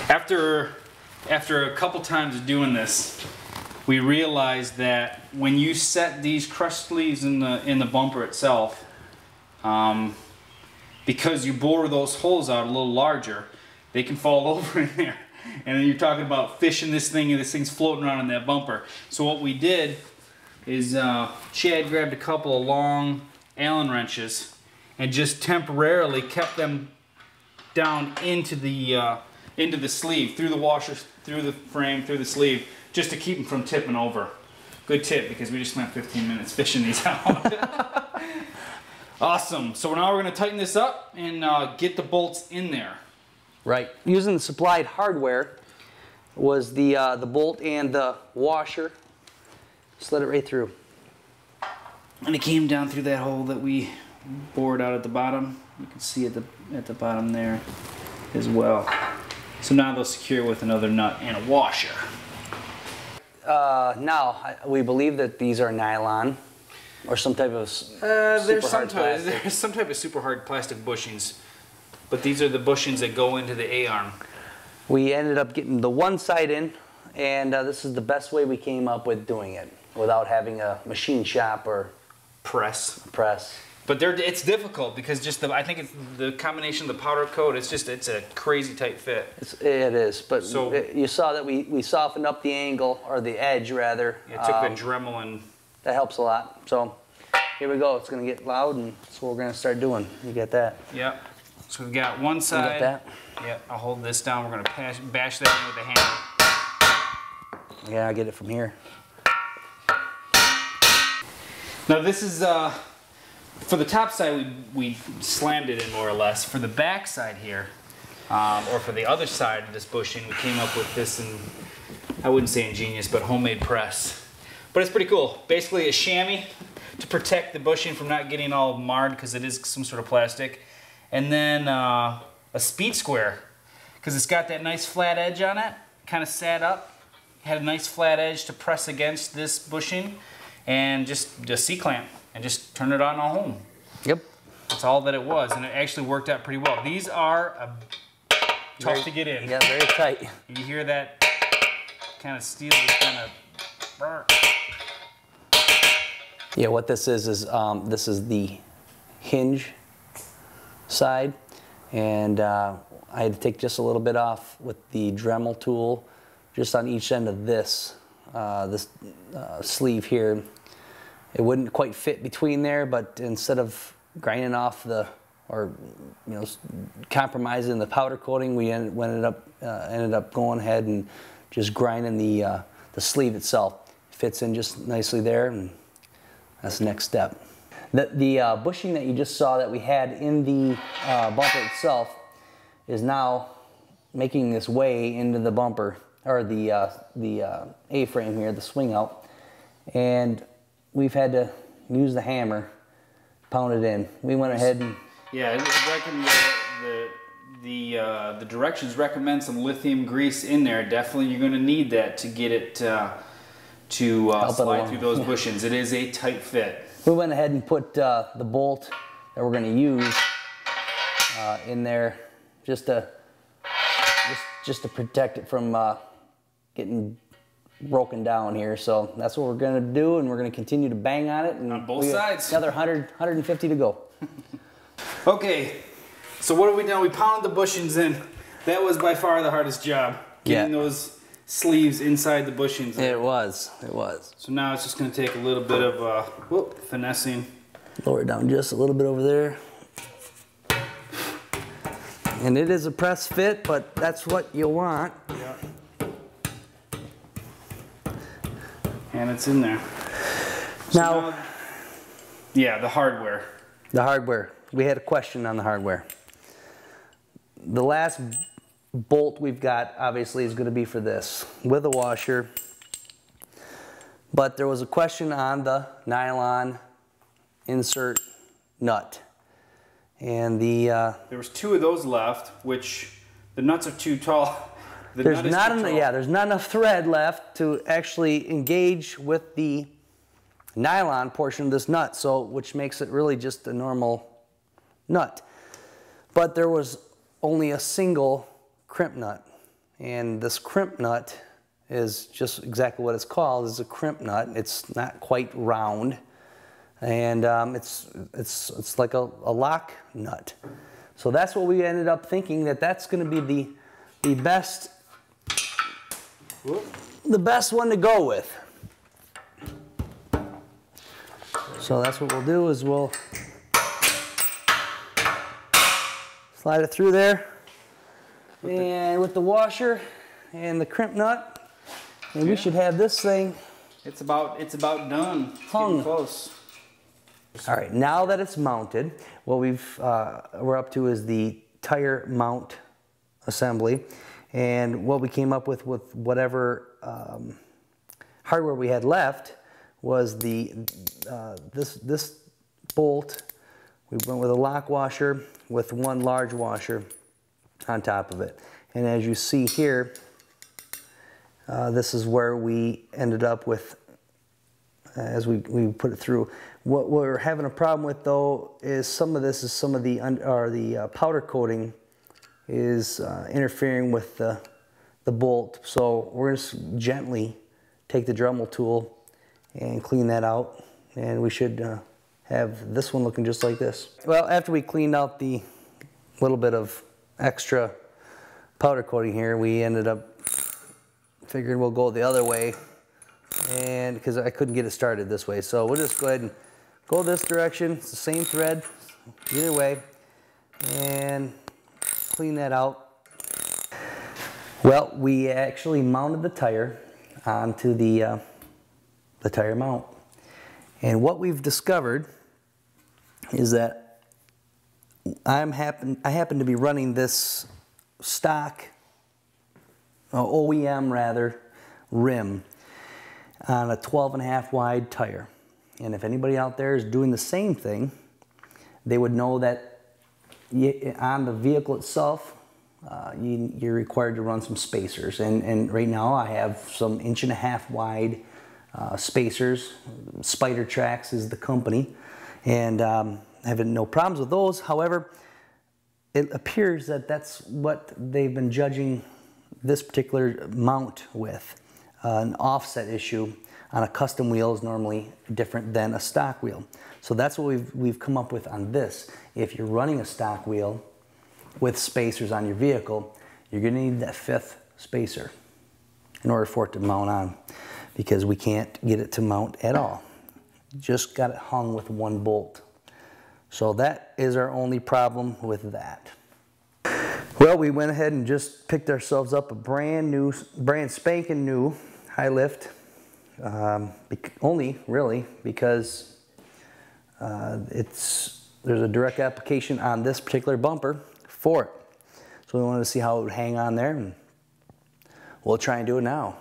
After a couple times of doing this, we realized that when you set these crush sleeves in the bumper itself, because you bore those holes out a little larger, they can fall over in there. And then you're talking about fishing this thing, and this thing's floating around in that bumper. So what we did is Chad grabbed a couple of long Allen wrenches and just temporarily kept them down into the sleeve, through the washer, through the frame, through the sleeve, just to keep them from tipping over. Good tip, because we just spent 15 minutes fishing these out. Awesome. So now we're going to tighten this up and get the bolts in there. Right. Using the supplied hardware was the bolt and the washer. Slid it right through. And it came down through that hole that we bored out at the bottom. You can see at the bottom there as well. So now they'll secure with another nut and a washer. Now, we believe that these are nylon or some type of there's some type of super hard plastic bushings, but these are the bushings that go into the A-arm. We ended up getting the one side in, and this is the best way we came up with doing it without having a machine shop or press. But it's difficult because I think it's the combination of the powder coat. It's a crazy tight fit. It is, but so, you saw that we softened up the angle, or the edge rather. It took the Dremel and that helps a lot. So here we go. It's going to get loud, and that's what we're going to start doing. You get that? Yep. So we've got one side. You got that? Yep. I'll hold this down. We're going to bash that in with the hammer. Yeah, I get it from here. Now this is for the top side, we slammed it in more or less. For the back side here, or for the other side of this bushing, we came up with this, and I wouldn't say ingenious, but homemade press. But it's pretty cool. Basically a chamois to protect the bushing from not getting all marred, because it is some sort of plastic. And then a speed square, because it's got that nice flat edge on it, kind of sat up. Had a nice flat edge to press against this bushing, and just a C-clamp, and just turn it on home. Yep. That's all that it was, and it actually worked out pretty well. These are tough to get in. Yeah, very tight. You hear that kind of steel just kind of burn. Yeah, what this is this is the hinge side, and I had to take just a little bit off with the Dremel tool, just on each end of this sleeve here. It wouldn't quite fit between there, but instead of grinding off compromising the powder coating, we ended up going ahead and just grinding the sleeve itself. Fits in just nicely there, and that's the next step. The bushing that you just saw that we had in the bumper itself is now making its way into the bumper, or the A-frame here, the swing out, and we've had to use the hammer, pound it in. We went ahead and the directions recommend some lithium grease in there. Definitely, you're going to need that to get it to slide through those bushings. It is a tight fit. We went ahead and put the bolt that we're going to use in there just to protect it from getting broken down here. So that's what we're going to do, and we're going to continue to bang on it. And on both sides. Another 150 to go. Okay, so what have we done? We pounded the bushings in. That was by far the hardest job, getting those sleeves inside the bushings. It was. So now it's just going to take a little bit of finessing. Lower it down just a little bit over there. And it is a press fit, but that's what you want. Yeah. And it's in there. So now, yeah, the hardware. The hardware. We had a question on the hardware. The last bolt we've got obviously is going to be for this with a washer, but there was a question on the nylon insert nut, and there was two of those left, which the nuts are too tall. There's not enough thread left to actually engage with the nylon portion of this nut, so which makes it really just a normal nut. But there was only a single crimp nut, and this crimp nut is just exactly what it's called, is a crimp nut. It's not quite round, and it's like a lock nut. So that's what we ended up thinking, that's going to be the best one to go with. So that's what we'll do, is we'll slide it through there, and with the washer and the crimp nut, and we should have this thing. It's about done. It's getting close. All right, now that it's mounted, what we're up to is the tire mount assembly, and what we came up with whatever hardware we had left was this bolt. We went with a lock washer with one large washer on top of it, and as you see here, this is where we ended up with as we put it through. What we're having a problem with, though, is some of the powder coating is interfering with the bolt. So we're going to gently take the Dremel tool and clean that out, and we should have this one looking just like this. Well, after we cleaned out the little bit of extra powder coating here, we ended up figuring we'll go the other way, and because I couldn't get it started this way, so we'll just go ahead and go this direction. It's the same thread either way, and clean that out. Well, we actually mounted the tire onto the tire mount, and what we've discovered is that I happen to be running this stock OEM rather rim on a 12.5 wide tire, and if anybody out there is doing the same thing, they would know that on the vehicle itself you're required to run some spacers, and right now I have some 1.5 wide spacers. Spider Tracks is the company, and having no problems with those. However, it appears that that's what they've been judging this particular mount with. An offset issue on a custom wheel is normally different than a stock wheel. So that's what we've come up with on this. If you're running a stock wheel with spacers on your vehicle, you're going to need that 5th spacer in order for it to mount on, because we can't get it to mount at all. Just got it hung with one bolt. So that is our only problem with that. Well, we went ahead and just picked ourselves up a brand spanking new high lift, only really because there's a direct application on this particular bumper for it. So we wanted to see how it would hang on there, and we'll try and do it now.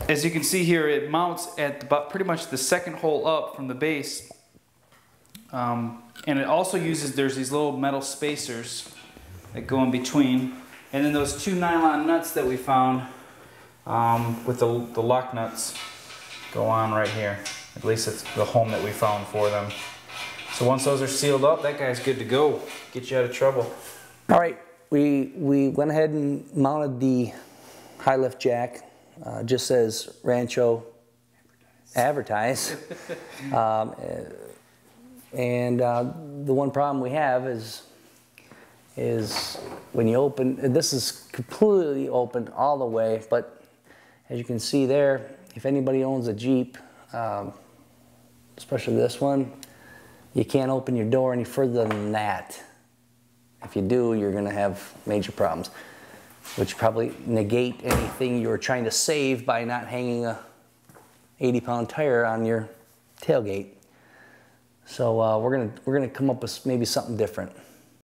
As you can see here, it mounts at about pretty much the second hole up from the base, and it also uses, there's these little metal spacers that go in between, and then those 2 nylon nuts that we found with the lock nuts go on right here. At least it's the home that we found for them. So once those are sealed up, that guy's good to go. Get you out of trouble. All right, we went ahead and mounted the high lift jack. Just says Rancho advertise. And the one problem we have is when you open, this is completely open all the way, but as you can see there, if anybody owns a Jeep, especially this one, you can't open your door any further than that. If you do, you're going to have major problems, which probably negate anything you're trying to save by not hanging a 80-pound tire on your tailgate. So we're gonna come up with maybe something different.